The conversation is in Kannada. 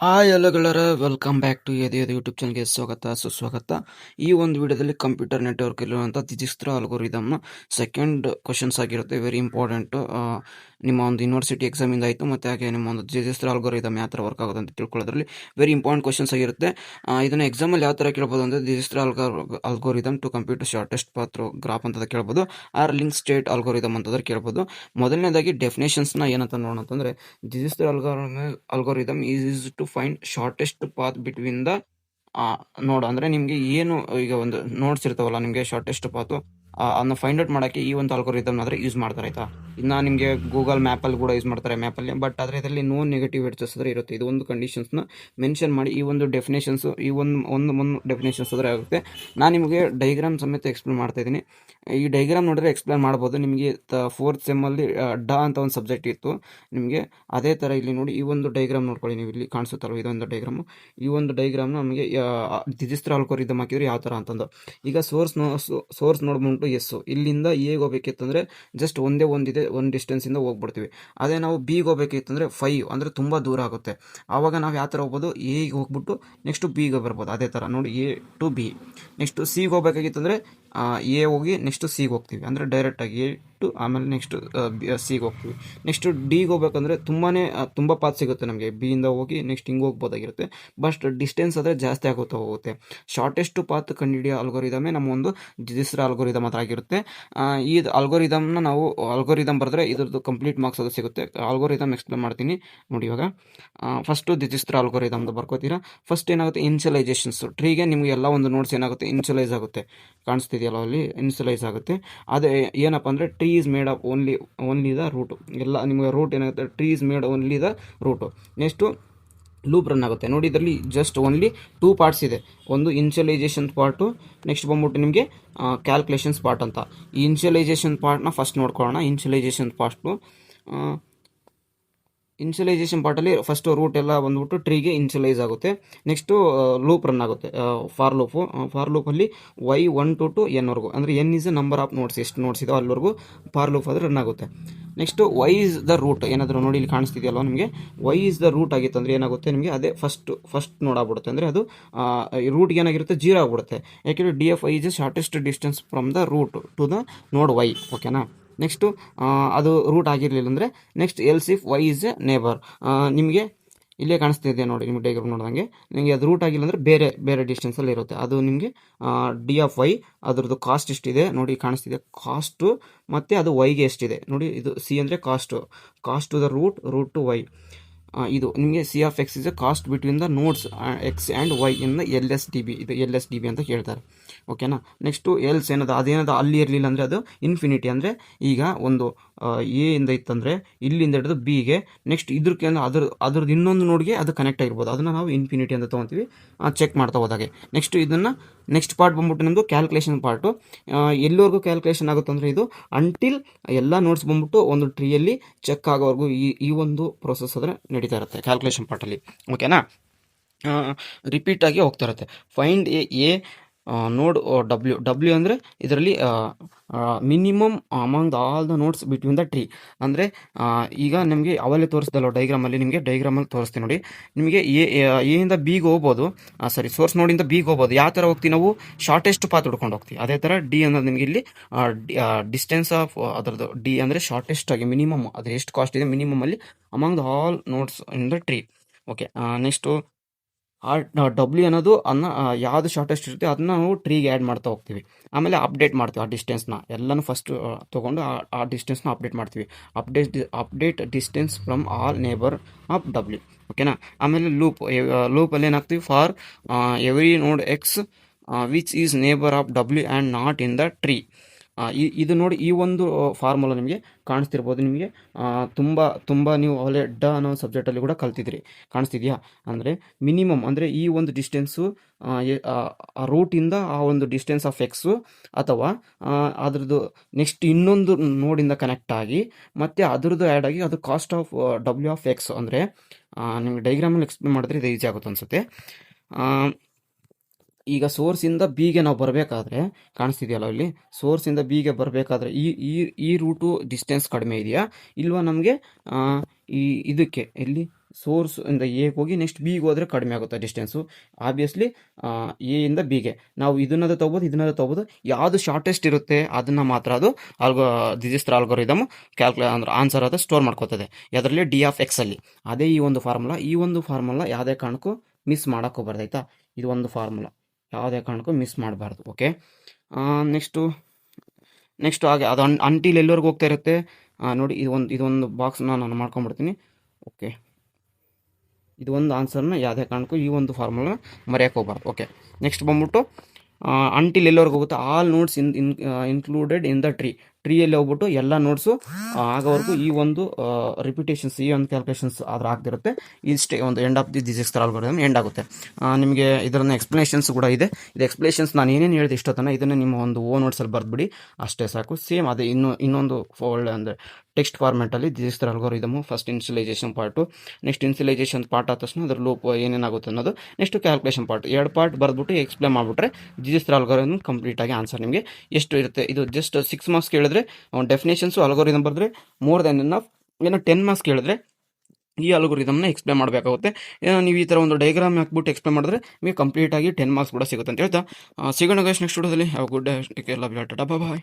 ಹಾಯ್ ಹಲೋ ಗೆಳೆಯರೆ, ವೆಲ್ಕಮ್ ಬ್ಯಾಕ್ ಟು ಎದೆ ಯೂಟ್ಯೂಬ್ ಚಾನಲ್ಗೆ ಸ್ವಾಗತ ಸುಸ್ವಾಗತ. ಈ ಒಂದು ವಿಡಿಯೋದಲ್ಲಿ ಕಂಪ್ಯೂಟರ್ ನೆಟ್ವರ್ಕ್ ಇರುವಂಥ ದಿಜಿಸ್ತ್ರ ಅಲ್ಗೋರಿದಮ್ನ ಸೆಕೆಂಡ್ ಕ್ವಶನ್ಸ್ ಆಗಿರುತ್ತೆ. Very important. ನಿಮ್ಮ ಒಂದು ಯೂನಿವರ್ಸಿಟಿ ಎಕ್ಸಾಮಿಂದ ಆಯಿತು, ಮತ್ತು ಹಾಗೆ ನಿಮ್ಮ ಒಂದು ದಿಜಿಸ್ತ್ರ ಅಲ್ಗೋರಿದಮ್ ಯಾವ ಥರ ವರ್ಕ್ ಆಗುತ್ತೆ ಅಂತ ತಿಳ್ಕೊಳ್ಳೋದ್ರಲ್ಲಿ ವೆರಿ ಇಂಪಾರ್ಟೆಂಟ್ ಕ್ವಶನ್ಸ್ ಆಗಿರುತ್ತೆ. ಇದನ್ನು ಎಕ್ಸಾಮಲ್ಲಿ ಯಾವ ಥರ ಕೇಳ್ಬೋದು ಅಂದರೆ, Dijkstra algorithm to computer shortest path graph ಅಂತ ಕೇಳ್ಬೋದು, ಆರ್ ಲಿಂಕ್ ಸ್ಟೇಟ್ ಅಲ್ಗೋರಿದಮ್ ಅಂತಂದ್ರೆ ಕೇಳ್ಬೋದು. ಮೊದಲನೇದಾಗಿ ಡೆಫಿನೇಷನ್ಸ್ನ ಏನಂತ ನೋಡೋಣ ಅಂತಂದರೆ, Dijkstra algorithm is to find shortest path between the node. ಅಂದರೆ ನಿಮಗೆ ಏನು ಈಗ ಒಂದು ನೋಟ್ಸ್ ಇರ್ತಾವಲ್ಲ, ನಿಮಗೆ ಶಾರ್ಟೆಸ್ಟ್ ಪಾತು ಅದನ್ನ ಫೈಂಡ್ ಔಟ್ ಮಾಡೋಕ್ಕೆ ಈ ಒಂದು ಅಲ್ಗೋರಿದಮ್ ಆದರೆ ಯೂಸ್ ಮಾಡ್ತಾರೆ ಆಯಿತಾ. ಇನ್ನು ನಿಮಗೆ ಗೂಗಲ್ ಮ್ಯಾಪಲ್ಲಿ ಕೂಡ ಯೂಸ್ ಮಾಡ್ತಾರೆ, ಮ್ಯಾಪಲ್ಲಿ. ಬಟ್ ಆದರೆ ಇದರಲ್ಲಿ ನೋ ನೆಗೆಟಿವ್ ಎಡ್ಜಸ್ ಆದರೆ ಇರುತ್ತೆ. ಇದು ಒಂದು ಕಂಡೀಷನ್ಸ್ನ ಮೆನ್ಷನ್ ಮಾಡಿ ಈ ಒಂದು ಡೆಫಿನೇಷನ್ಸು, ಈ ಒಂದು ಡೆಫಿನೇಷನ್ಸ್ ಆದರೆ ಆಗುತ್ತೆ. ನಾನು ನಿಮಗೆ ಡೈಗ್ರಾಮ್ ಸಮೇತ ಎಕ್ಸ್ಪ್ಲೇನ್ ಮಾಡ್ತಾ ಇದ್ದೀನಿ. ಈ ಡೈಗ್ರಾಮ್ ನೋಡಿದ್ರೆ ಎಕ್ಸ್ಪ್ಲೇನ್ ಮಾಡ್ಬೋದು. ನಿಮಗೆ ಫೋರ್ತ್ ಸೆಮ್ಮಲ್ಲಿ ಅಂತ ಒಂದು ಸಬ್ಜೆಕ್ಟ್ ಇತ್ತು ನಿಮಗೆ. ಅದೇ ಥರ ಇಲ್ಲಿ ನೋಡಿ, ಈ ಒಂದು ಡೈಗ್ರಾಮ್ ನೋಡ್ಕೊಳ್ಳಿ ನೀವು. ಇಲ್ಲಿ ಕಾಣಿಸುತ್ತಲ್ವ ಇದೊಂದು ಡೈಗ್ರಾಮು. ಈ ಒಂದು ಡೈಗ್ರಾಮ್ನ ನಮಗೆ ದಿಜಿಸ್ತ್ರ ಅಲ್ಗೋರಿದಮ್ ಹಾಕಿದ್ರೆ ಯಾವ ಥರ ಅಂತಂದು. ಈಗ ಸೋರ್ಸ್ ನೋಡ್ಬಿಟ್ಟು ಎಸ್ಸು ಇಲ್ಲಿಂದ ಎಗೆ ಹೋಗ್ಬೇಕಿತ್ತಂದರೆ ಜಸ್ಟ್ ಒಂದಿದೆ, ಒಂದು ಡಿಸ್ಟೆನ್ಸಿಂದ ಹೋಗ್ಬಿಡ್ತೀವಿ. ಅದೇ ನಾವು ಬಿಗೆ ಹೋಗ್ಬೇಕಿತ್ತಂದರೆ 5 ಅಂದರೆ ತುಂಬ ದೂರ ಆಗುತ್ತೆ. ಆವಾಗ ನಾವು ಯಾವ ಥರ ಹೋಗ್ಬೋದು, ಎಗೆ ಹೋಗ್ಬಿಟ್ಟು ನೆಕ್ಸ್ಟು ಬಿಗೆ ಬರ್ಬೋದು. ಅದೇ ಥರ ನೋಡಿ, ಎ ಟು ಬಿ. ನೆಕ್ಸ್ಟು ಸಿಗೆ ಹೋಗ್ಬೇಕಾಗಿತ್ತಂದರೆ ಎ ಹೋಗಿ ನೆಕ್ಸ್ಟು ಸಿಗೆ ಹೋಗ್ತೀವಿ, ಅಂದರೆ ಡೈರೆಕ್ಟಾಗಿ ಎ ಟು ಆಮೇಲೆ ನೆಕ್ಸ್ಟು ಸಿಗೆ ಹೋಗ್ತೀವಿ. ನೆಕ್ಸ್ಟು ಡಿಗೆ ಹೋಗ್ಬೇಕಂದ್ರೆ ತುಂಬ ಪಾತ್ ಸಿಗುತ್ತೆ ನಮಗೆ. ಬಿಯಿಂದ ಹೋಗಿ ನೆಕ್ಸ್ಟ್ ಹಿಂಗೆ ಹೋಗ್ಬೋದಾಗಿರುತ್ತೆ. ಬಟ್ ಡಿಸ್ಟೆನ್ಸ್ ಆದರೆ ಜಾಸ್ತಿ ಹೋಗುತ್ತೆ. ಶಾರ್ಟೆಸ್ಟ್ ಪಾತ್ ಕಂಡುಹಿಡಿಯೋ ಅಲ್ಗೋರಿದಮೇ ನಮ್ಮ ಒಂದು ದಿಜಿಸ್ತ್ರ ಅಲ್ಗೋರಿದಮ್ ಹತ್ರ ಆಗಿರುತ್ತೆ. ಈ ಅಲ್ಗೋರಿದಮ್ನ ನಾವು ಅಲ್ಗೋರಿದಮ್ ಬರೆದ್ರೆ ಇದ್ರದ್ದು ಕಂಪ್ಲೀಟ್ ಮಾರ್ಕ್ಸ್ ಅದು ಸಿಗುತ್ತೆ. ಅಲ್ಗೋರಿದಮ್ ಎಕ್ಸ್ಪ್ಲೇನ್ ಮಾಡ್ತೀನಿ ನೋಡಿ. ಇವಾಗ ಫಸ್ಟು ದಿಜಿಸ್ತ್ರ ಅಲ್ಗೋರಿದಮ್ದು ಬರ್ಕೋತೀರಾ. ಫಸ್ಟ್ ಏನಾಗುತ್ತೆ, ಇನ್ಶಿಯಲೈಸೇಷನ್ಸ್ ಟ್ರೀಗೆ ನಿಮಗೆ ಎಲ್ಲ ಒಂದು ನೋಟ್ಸ್ ಏನಾಗುತ್ತೆ, ಇನ್ಶಿಯಲೈಸ್ ಆಗುತ್ತೆ. ಕಾಣಿಸ್ತಿದೆಯಲ್ಲ ಅಲ್ಲಿ, ಇನ್ಶಿಯಲೈಸ್ ಆಗುತ್ತೆ. ಅದೇ ಏನಪ್ಪ ಅಂದರೆ, tree is made of only the root. ಎಲ್ಲ ನಿಮಗೆ ರೂಟ್ ಏನಾಗುತ್ತೆ, tree is made only the root. Next loop run ಆಗುತ್ತೆ ನೋಡಿ. ಇದರಲ್ಲಿ ಜಸ್ಟ್ ಓನ್ಲಿ 2 ಪಾರ್ಟ್ಸ್ ಇದೆ. ಒಂದು ಇನ್ಶಿಯಲೈಸೇಷನ್ ಪಾರ್ಟು, ನೆಕ್ಸ್ಟ್ ಬಂದ್ಬಿಟ್ಟು ನಿಮಗೆ ಕ್ಯಾಲ್ಕುಲೇಷನ್ಸ್ ಪಾರ್ಟ್ ಅಂತ. ಈ ಇನ್ಶಿಯಲೈಸೇಷನ್ ಪಾರ್ಟ್ನ ಫಸ್ಟ್ ನೋಡ್ಕೊಳ್ಳೋಣ. ಇನ್ಶಿಯಲೈಸೇಷನ್ ಪಾರ್ಟಲ್ಲಿ ಫಸ್ಟು ರೂಟ್ ಎಲ್ಲ ಬಂದ್ಬಿಟ್ಟು ಟ್ರೀಗೆ ಇನ್ಶಿಯಲೈಸ್ ಆಗುತ್ತೆ. ನೆಕ್ಸ್ಟು ಲೂಪ್ ರನ್ ಆಗುತ್ತೆ, ಫಾರ್ ಲೂಪಲ್ಲಿ y1 to n ವರೆಗೂ, ಅಂದರೆ n is a number of nodes, ಎಷ್ಟು ನೋಟ್ಸ್ ಇದೋ ಅಲ್ಲಿವರೆಗೂ ಫಾರ್ ಲೂಪ್ ಆದರೆ ರನ್ ಆಗುತ್ತೆ. Next y is the root. ಏನಾದರೂ ನೋಡಿ ಇಲ್ಲಿ ಕಾಣಿಸ್ತಿದೆಯಲ್ವ ನಿಮಗೆ, y ಈಸ್ ದ ರೂಟ್ ಆಗಿತ್ತು ಅಂದರೆ ಏನಾಗುತ್ತೆ ನಿಮಗೆ, ಅದೇ ಫಸ್ಟ್ ನೋಡ್ ಆಗ್ಬಿಡುತ್ತೆ. ಅಂದರೆ ಅದು ರೂಟ್ಗೆ ಏನಾಗಿರುತ್ತೆ, 0 ಆಗಿಬಿಡುತ್ತೆ. ಯಾಕೆಂದರೆ DFI is shortest distance from the root to the node y. ಓಕೆನಾ. ನೆಕ್ಸ್ಟು ಅದು ರೂಟ್ ಆಗಿರಲಿಲ್ಲ ಅಂದರೆ next else if y is a neighbour. ನಿಮಗೆ ಇಲ್ಲೇ ಕಾಣಿಸ್ತಿದೆ ನೋಡಿ, ನಿಮಗೆ ಡೈಗ್ರಾಮ್ ನೋಡಿದಂಗೆ ನಿಮಗೆ ಅದು ರೂಟ್ ಆಗಿಲ್ಲ ಅಂದರೆ ಬೇರೆ ಡಿಸ್ಟೆನ್ಸಲ್ಲಿ ಇರುತ್ತೆ. ಅದು ನಿಮಗೆ DFI ಅದರದ್ದು ಕಾಸ್ಟ್ ಎಷ್ಟಿದೆ ನೋಡಿ, ಕಾಣಿಸ್ತಿದೆ ಕಾಸ್ಟು, ಮತ್ತು ಅದು ವೈಗೆ ಎಷ್ಟಿದೆ ನೋಡಿ. ಇದು ಸಿ ಅಂದರೆ cost to the root to Y. ಇದು ನಿಮಗೆ C of X is a cost between the nodes X and Y in the LSDB. ಇದು LSDB ಅಂತ ಕೇಳ್ತಾರೆ. ಓಕೆನಾ. ನೆಕ್ಸ್ಟು ಎಲ್ಸ್ ಅದೇನದು ಅಲ್ಲಿ ಇರಲಿಲ್ಲ ಅಂದರೆ ಅದು ಇನ್ಫಿನಿಟಿ. ಅಂದರೆ ಈಗ ಒಂದು ಎ ಇಂದ ಇತ್ತಂದರೆ ಇಲ್ಲಿಂದ ಹಿಡಿದು ಬಿಗೆ, ನೆಕ್ಸ್ಟ್ ಇದಕ್ಕೆ ಅದ್ರದ್ದು ಇನ್ನೊಂದು ನೋಡ್ಗೆ ಅದು ಕನೆಕ್ಟ್ ಆಗಿರ್ಬೋದು. ಅದನ್ನು ನಾವು ಇನ್ಫಿನಿಟಿ ಅಂತ ತೊಗೊತೀವಿ ಚೆಕ್ ಮಾಡ್ತಾ ಹೋದಾಗೆ. ನೆಕ್ಸ್ಟ್ ಪಾರ್ಟ್ ಬಂದ್ಬಿಟ್ಟು ನಮ್ಮದು ಕ್ಯಾಲ್ಕುಲೇಷನ್ ಪಾರ್ಟು. ಎಲ್ಲಿವರೆಗೂ ಕ್ಯಾಲ್ಕುಲೇಷನ್ ಆಗುತ್ತೆ ಅಂದರೆ ಇದು ಅಂಟಿಲ್ ಎಲ್ಲ ನೋಟ್ಸ್ ಬಂದ್ಬಿಟ್ಟು ಒಂದು ಟ್ರೀಯಲ್ಲಿ ಚೆಕ್ ಆಗೋವರೆಗೂ ಈ ಒಂದು ಪ್ರೊಸೆಸ್ ಆದರೆ ನಡೀತಾ ಇರುತ್ತೆ ಕ್ಯಾಲ್ಕುಲೇಷನ್ ಪಾರ್ಟಲ್ಲಿ. ಓಕೆನಾ. ರಿಪೀಟ್ ಆಗಿ ಹೋಗ್ತಾ ಇರುತ್ತೆ. ಫೈಂಡ್ ಎ ನೋಡ್ ಡಬ್ಲ್ಯೂ ಅಂದರೆ ಇದರಲ್ಲಿ minimum among all the notes between the tree. ಅಂದರೆ ಈಗ ನಿಮಗೆ ಅವಲೇ ತೋರಿಸ್ದಲ್ಲ ಡೈಗ್ರಾಮಲ್ಲಿ, ನಿಮಗೆ ಡೈಗ್ರಾಮಲ್ಲಿ ತೋರಿಸ್ತೀನಿ ನೋಡಿ. ನಿಮಗೆ ಎ ಇಂದ ಬಿಗೆ ಹೋಗ್ಬೋದು, ಸೋರ್ಸ್ ನೋಡಿಂದ ಬಿಗೆ ಹೋಗ್ಬೋದು. ಯಾವ ಥರ ಹೋಗ್ತೀವಿ ನಾವು, ಶಾರ್ಟೆಸ್ಟ್ ಪಾತ್ ಹುಡ್ಕೊಂಡು ಹೋಗ್ತೀವಿ. ಅದೇ ಥರ ಡಿ ಅನ್ನೋದು ನಿಮಗೆ ಇಲ್ಲಿ ಡಿಸ್ಟೆನ್ಸ್ ಆಫ್ ಅದರದ್ದು ಡಿ ಅಂದರೆ ಶಾರ್ಟೆಸ್ಟ್ ಆಗಿ ಮಿನಿಮಮ್, ಅದು ಎಷ್ಟು ಕಾಸ್ಟ್ ಇದೆ ಮಿನಿಮಮಲ್ಲಿ among the all nodes in the tree. Okay. Next W ಅನ್ನೋದು ಯಾವುದು ಶಾರ್ಟೆಸ್ಟ್ ಇರುತ್ತೆ ಅದನ್ನ ನಾವು ಟ್ರೀಗೆ ಆ್ಯಡ್ ಮಾಡ್ತಾ ಹೋಗ್ತೀವಿ. ಆಮೇಲೆ ಅಪ್ಡೇಟ್ ಮಾಡ್ತೀವಿ ಆ ಡಿಸ್ಟೆನ್ಸ್ನ. ಎಲ್ಲನೂ ಫಸ್ಟ್ ತೊಗೊಂಡು ಆ ಡಿಸ್ಟೆನ್ಸ್ನ ಅಪ್ಡೇಟ್ ಮಾಡ್ತೀವಿ. Update distance from all neighbour of W. ಓಕೆನಾ. ಆಮೇಲೆ ಲೂಪಲ್ಲಿ ಏನಾಗ್ತೀವಿ, ಫಾರ್ ಎವ್ರಿ ನೋಡ್ X which is neighbour of W and not in the tree. ಇದು ನೋಡಿ, ಈ ಒಂದು ಫಾರ್ಮುಲಾ ನಿಮಗೆ ಕಾಣಿಸ್ತಿರ್ಬೋದು. ನಿಮಗೆ ತುಂಬ ನೀವು ಅವಲೇ ಅನ್ನೋ ಸಬ್ಜೆಕ್ಟಲ್ಲಿ ಕೂಡ ಕಲ್ತಿದ್ರಿ, ಕಾಣಿಸ್ತಿದೆಯಾ. ಅಂದರೆ ಮಿನಿಮಮ್ ಅಂದರೆ ಈ ಒಂದು ಡಿಸ್ಟೆನ್ಸು ರೂಟಿಂದ ಆ ಒಂದು ಡಿಸ್ಟೆನ್ಸ್ ಆಫ್ ಎಕ್ಸು, ಅಥವಾ ಅದ್ರದ್ದು ನೆಕ್ಸ್ಟ್ ಇನ್ನೊಂದು ನೋಡಿಂದ ಕನೆಕ್ಟ್ ಆಗಿ ಮತ್ತು ಅದ್ರದ್ದು ಆ್ಯಡ್ ಆಗಿ ಅದು cost of W of X. ಅಂದರೆ ನಿಮಗೆ ಡೈಗ್ರಾಮಲ್ಲಿ ಎಕ್ಸ್ಪ್ಲೇನ್ ಮಾಡಿದ್ರೆ ಇದು ಈಸಿ ಆಗುತ್ತೆ ಅನಿಸುತ್ತೆ. ಈಗ ಸೋರ್ಸಿಂದ ಬಿಗೆ ನಾವು ಬರಬೇಕಾದ್ರೆ ಕಾಣಿಸ್ತಿದೆಯಲ್ಲ ಇಲ್ಲಿ, ಸೋರ್ಸಿಂದ ಬಿಗೆ ಬರಬೇಕಾದ್ರೆ ಈ ರೂಟು ಡಿಸ್ಟೆನ್ಸ್ ಕಡಿಮೆ ಇದೆಯಾ ಇಲ್ವಾ ನಮಗೆ, ಇದಕ್ಕೆ ಇಲ್ಲಿ ಸೋರ್ಸ್ ಇಂದ ಎಗೆ ಹೋಗಿ ನೆಕ್ಸ್ಟ್ ಬಿಗೆ ಹೋದರೆ ಕಡಿಮೆ ಆಗುತ್ತೆ ಡಿಸ್ಟೆನ್ಸು. ಆಬ್ವಿಯಸ್ಲಿ ಎ ಇಂದ ಬಿಗೆ ನಾವು ಇದನ್ನದು ತೊಗೋಬೋದು. ಯಾವುದು ಶಾರ್ಟೆಸ್ಟ್ ಇರುತ್ತೆ ಅದನ್ನು ಮಾತ್ರ ಅದು ದಿಜಿಸ್ತ್ರ ಆಲ್ಗೋರಿದಮ್ ಅಂದ್ರೆ ಆನ್ಸರ್ ಅದು ಸ್ಟೋರ್ ಮಾಡ್ಕೋತದೆ ಅದರಲ್ಲಿ ಡಿ ಆಫ್ ಎಕ್ಸ್ ಅಲ್ಲಿ. ಅದೇ ಈ ಒಂದು ಫಾರ್ಮುಲಾ ಯಾವುದೇ ಕಾರಣಕ್ಕೂ ಮಿಸ್ ಮಾಡೋಕೆ ಹೋಗ್ಬಾರ್ದು ಆಯಿತಾ. ಇದು ಒಂದು ಫಾರ್ಮುಲಾ ಯಾವುದೇ ಕಾರಣಕ್ಕೂ ಮಿಸ್ ಮಾಡಬಾರ್ದು. ಓಕೆ, ನೆಕ್ಸ್ಟ್ ಹಾಗೆ ಅದು ಅಂಟಿಲ್ ಎಲ್ಲಿವರೆಗೂ ಹೋಗ್ತಾ ಇರುತ್ತೆ ನೋಡಿ. ಇದೊಂದು ಬಾಕ್ಸ್ನ ನಾನು ಮಾಡ್ಕೊಂಡ್ಬಿಡ್ತೀನಿ. ಓಕೆ, ಇದು ಒಂದು ಆನ್ಸರ್ನ ಯಾವುದೇ ಕಾರಣಕ್ಕೂ ಈ ಒಂದು ಫಾರ್ಮುಲಾ ಮರೆಯೋಕೆ ಹೋಗ್ಬಾರ್ದು. ಓಕೆ, ನೆಕ್ಸ್ಟ್ ಬಂದ್ಬಿಟ್ಟು ಅಂಟಿಲ್ ಎಲ್ಲಿವರೆಗೂ ಹೋಗುತ್ತೆ all nodes included in the ಟ್ರೀಯಲ್ಲಿ ಹೋಗ್ಬಿಟ್ಟು ಎಲ್ಲ ನೋಟ್ಸು ಆಗೋವರೆಗೂ ಈ ಒಂದು ರಿಪಿಟೇಷನ್ಸ್, ಈ ಒಂದು ಕ್ಯಾಲ್ಕುಲೇಷನ್ಸ್ ಆದ್ರೆ ಆಗ್ತಿರುತ್ತೆ. ಇಷ್ಟೇ ಒಂದು end of the Dijkstra algorithm end ಆಗುತ್ತೆ. ನಿಮಗೆ ಇದರನ್ನ ಎಕ್ಸ್ಪ್ಲನೇಷನ್ಸ್ ಕೂಡ ಇದೆ. ಇದು ಎಕ್ಸ್ಪ್ಲನೇಷನ್ಸ್ ನಾನು ಏನೇನು ಹೇಳಿದೆ ಇಷ್ಟೊತ್ತನ ಇದನ್ನು ನಿಮ್ಮ ಒಂದು ನೋಟ್ಸಲ್ಲಿ ಬರೆದ್ಬಿಡಿ ಅಷ್ಟೇ ಸಾಕು. ಸೇಮ್ ಅದೇ ಇನ್ನೊಂದು ಫೋಲ್ಡ್ ಅಂದರೆ ಟೆಕ್ಸ್ಟ್ ಫಾರ್ಮ್ಯಾಟಲ್ಲಿ Dijkstra algorithm first initialization part, next initialization part ಆದ ತಕ್ಷಣ ಅದ್ರ ಲೂಪ್ ಏನೇನಾಗುತ್ತೆ ಅನ್ನೋದು, ನೆಕ್ಸ್ಟ್ ಕ್ಯಾಲ್ಕುಲೇಷನ್ ಪಾರ್ಟ್, 2 ಪಾರ್ಟ್ ಬರೆದ್ಬಿಟ್ಟು ಎಕ್ಸ್ಪ್ಲೇನ್ ಮಾಡಿಬಿಟ್ರೆ ದಿಜಿಸ್ತ್ರ ಆಲ್ಗೋರಿದಮ್ ಕಂಪ್ಲೀಟಾಗಿ ಆನ್ಸರ್ ನಿಮಗೆ ಎಷ್ಟು ಇರುತ್ತೆ. ಇದು ಜಸ್ಟ್ 6 ಮಾರ್ಕ್ಸ್ ಕೇಳಿದ್ರೆ ಡೆಫಿನೇಷನ್ಸು ಅಲ್ಗೋರಿದಮ್ ಬರೆದ್ರೆ ಮೋರ್ ದೆನ್ ಎನಫ್. ಏನೋ 10 ಮಾರ್ಕ್ಸ್ ಕೇಳಿದ್ರೆ ಈ ಅಲ್ಗೋರಿದಮ್ನ ಎಕ್ಸ್ಪ್ಲೇನ್ ಮಾಡಬೇಕಾಗುತ್ತೆ. ನೀವು ಈ ಥರ ಒಂದು ಡಯಾಗ್ರಾಮ್ ಹಾಕ್ಬಿಟ್ಟು ಎಕ್ಸ್ಪ್ಲೇನ್ ಮಾಡಿದ್ರೆ ನಿಮಗೆ ಕಂಪ್ಲೀಟಾಗಿ 10 ಮಾರ್ಕ್ಸ್ ಕೂಡ ಸಿಗುತ್ತೆ ಅಂತ ಹೇಳ್ತಾ ಸಿಗೋಣ ಗೈಸ್ ನೆಕ್ಸ್ಟ್ ವಿಡಿಯೋದಲ್ಲಿ. Have good day, take care, love you, tata, bye.